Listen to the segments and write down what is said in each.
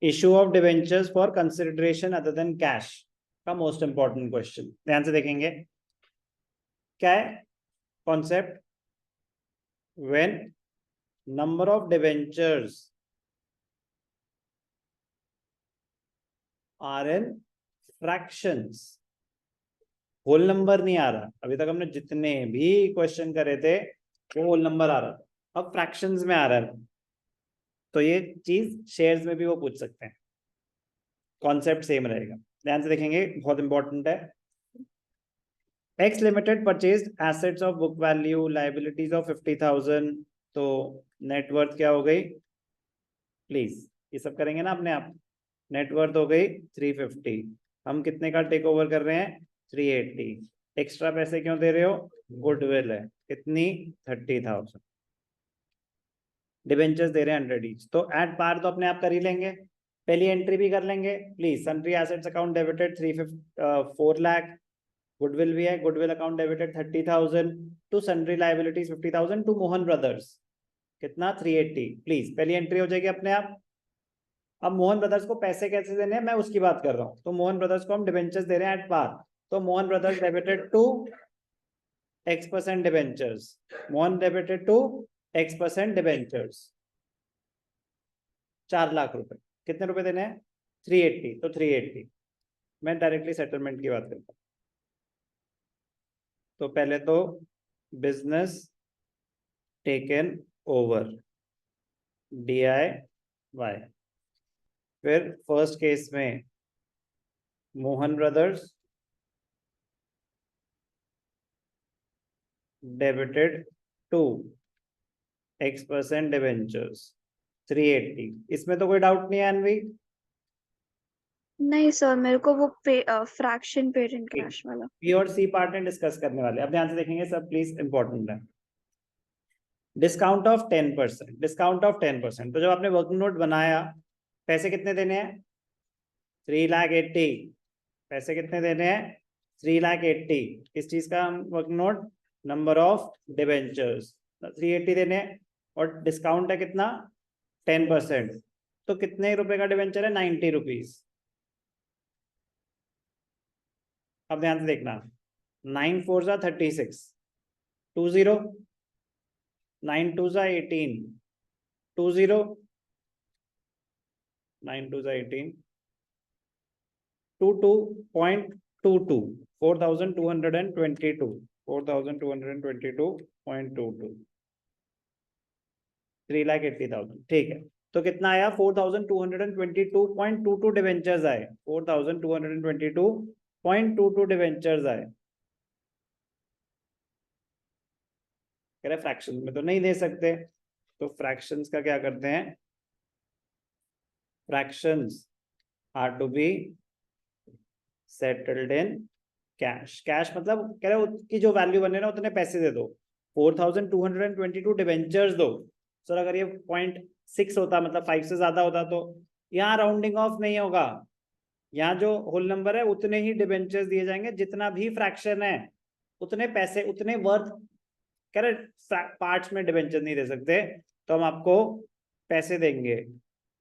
Issue of debentures for consideration other than cash का most important question, ध्यान से देखेंगे क्या है concept. When number of debentures are in fractions, whole number नहीं आ रहा, अभी तक हमने जितने भी क्वेश्चन करे थे वो होल नंबर आ रहा था, अब फ्रैक्शंस में आ रहा है, तो ये चीज शेयर्स में भी वो पूछ सकते हैं, कॉन्सेप्ट सेम रहेगा, ध्यान से देखेंगे बहुत इंपॉर्टेंट है। X limited purchased assets of book value liabilities of 50,000, तो नेटवर्थ क्या हो गई, प्लीज ये सब करेंगे ना अपने आप, नेटवर्थ हो गई 350, हम कितने का टेक ओवर कर रहे हैं 380, एक्स्ट्रा पैसे क्यों दे रहे हो, गुडविल है कितनी 30,000, डिबेंचर्स दे रहे हैं 100 ईच, तो एट पार तो अपने आप कर ही लेंगे, पहली एंट्री भी कर लेंगे please, sundry assets account debited 4 lakh, goodwill भी है, goodwill account debited 30,000 to sundry liabilities 50,000 to Mohan brothers, कितना 380, प्लीज पहली एंट्री हो जाएगी अपने आप। अब मोहन ब्रदर्स को पैसे कैसे देने हैं मैं उसकी बात कर रहा हूँ, तो मोहन ब्रदर्स को हम डिबेंचर्स दे रहे हैं एट पार, तो Mohan brothers debited to X% debentures, Mohan debited to X% debentures 4 lakh रुपए, कितने रुपए देने हैं 380, तो 380, मैं डायरेक्टली सेटलमेंट की बात करता हूँ, तो पहले तो बिजनेस टेकन ओवर DIY, फिर फर्स्ट केस में Mohan brothers debited to X% debentures 380, इसमें तो कोई डाउट नहीं है अनवी, नहीं सर, मेरे को वो फ्रैक्शन पेरेंट क्रैश वाला। पी और सी पार्ट में डिस्कस करने वाले, अब ध्यान से देखेंगे सब प्लीज इंपॉर्टेंट है। डिस्काउंट ऑफ 10%, डिस्काउंट ऑफ 10%, तो जब आपने वर्किंग नोट बनाया पैसे कितने देने हैं 380, पैसे कितने देने हैं 380, किस चीज का working note, number of debentures 380 देने हैं, और डिस्काउंट है कितना 10%, तो कितने रुपए का डिबेंचर है 90 रुपीज। अब ध्यान से देखना, 9 4 जा 36, 20, 9 2 जा 18, 20, 9 2 जा 18, 22.22, 4,222, 4,222.22, 3,80,000, ठीक है, तो कितना आया 4,222.22 डिवेंचर्स आए, 4,222.22 डिवेंचर्स आए, कह रहे फ्रैक्शन में तो नहीं दे सकते, तो फ्रैक्शंस का क्या करते हैं, fractions are to be settled in cash, cash मतलब कह रहे उसकी जो वैल्यू बने ना उतने पैसे दे दो, 4,222 डिवेंचर्स दो, सर अगर ये 0.6 होता मतलब 5 से ज्यादा होता तो यहाँ राउंडिंग ऑफ नहीं होगा, यहाँ जो होल नंबर है उतने ही डिवेंचर्स दिए जाएंगे, जितना भी फ्रैक्शन है उतने पैसे उतने वर्थ, कह रहे पार्ट्स में डिवेंचर नहीं दे सकते, तो हम आपको पैसे देंगे,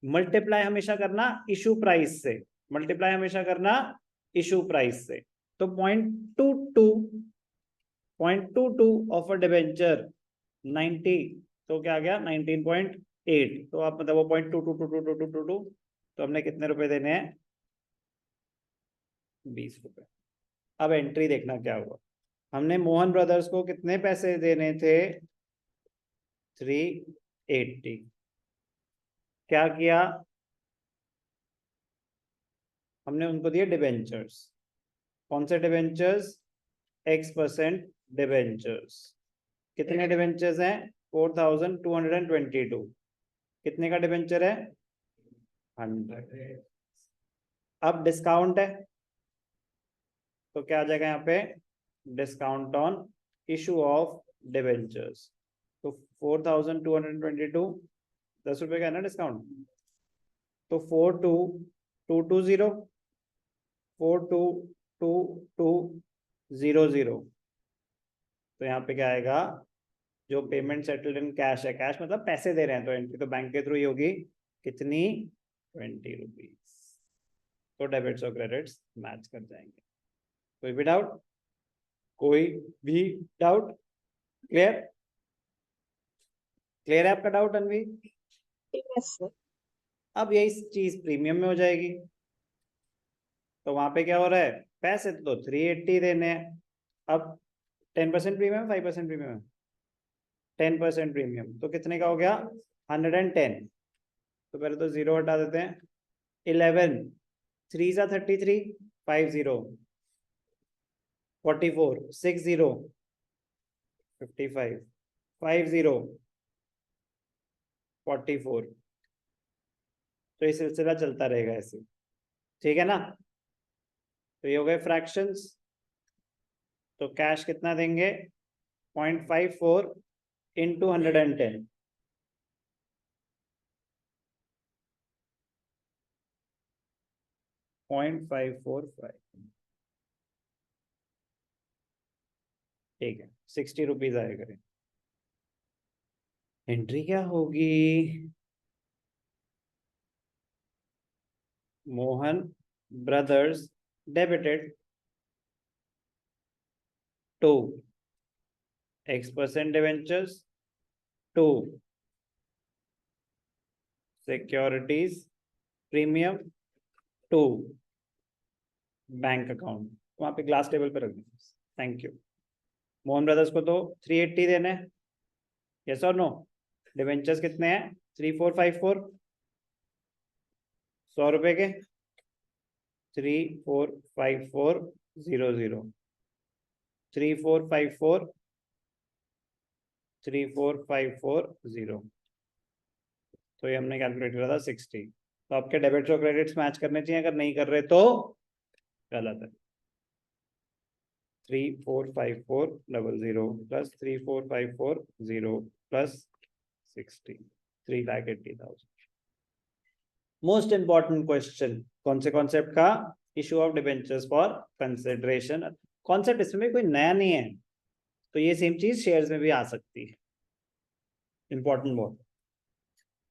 मल्टीप्लाई हमेशा करना इशू प्राइस से, मल्टीप्लाई हमेशा करना इशू प्राइस से, तो 0.22 ऑफ अ डिवेंचर 90, तो क्या आ गया 19.8, तो आप मतलब वो 0.222222, तो हमने कितने रुपए देने हैं 20 रुपए। अब एंट्री देखना क्या हुआ, हमने मोहन ब्रदर्स को कितने पैसे देने थे 380, क्या किया हमने उनको दिए डिबेंचर्स, कौन से डिबेंचर्स X% डिबेंचर्स, कितने डिबेंचर्स हैं 4,222, कितने का डिबेंचर है 100, अब डिस्काउंट है तो क्या आ जाएगा यहाँ पे discount on issue of debentures, तो 4,222 ₹10 का है ना डिस्काउंट, तो 42,220, 42,220, तो यहाँ पे क्या आएगा, जो पेमेंट सेटल्ड इन कैश है, कैश मतलब पैसे दे रहे हैं, तो एंट्री तो बैंक के थ्रू ही होगी, कितनी 20 रुपीज। तो डेबिट्स और क्रेडिट्स मैच कर जाएंगे। कोई भी डाउट? कोई भी डाउट? क्लियर? क्लियर है आपका डाउट अनवी? Yes sir. अब यही चीज प्रीमियम में हो जाएगी। तो वहां पे क्या हो रहा है, पैसे तो 380 देने हैं। अब 10% प्रीमियम, 5% प्रीमियम, 10% प्रीमियम, तो कितने का हो गया? 110। तो पहले तो जीरो हटा देते हैं। 11 3 सा 33, 50 44 60 55 50 44। तो ये सिलसिला चलता रहेगा ऐसे, ठीक है ना? तो ये हो गए फ्रैक्शंस। तो कैश कितना देंगे? 0.54 इंटू 110। 0.545, ठीक है, 60 रुपीज आएगा। एंट्री क्या होगी? Mohan brothers debited to X% debentures to securities premium to bank account. वहां पे ग्लास टेबल पे रख दीजिए। Thank you. मोहन ब्रदर्स को तो 380 देने हैं, यस और नो? डिवेंचर्स कितने हैं? 3454, 100 रुपए के। 345400, 3454 34540। तो ये हमने कैलकुलेट करा था 60। तो आपके डेबिट्स और क्रेडिट्स मैच करने चाहिए, अगर नहीं कर रहे तो गलत है। 345400 plus 345400 plus 60, 3,80,000। Most important question कौन से कॉन्सेप्ट का? Issue of debentures for consideration. Concept इसमें कोई नया नहीं है, तो ये सेम चीज शेयर्स में भी आ सकती है। इंपॉर्टेंट बहुत।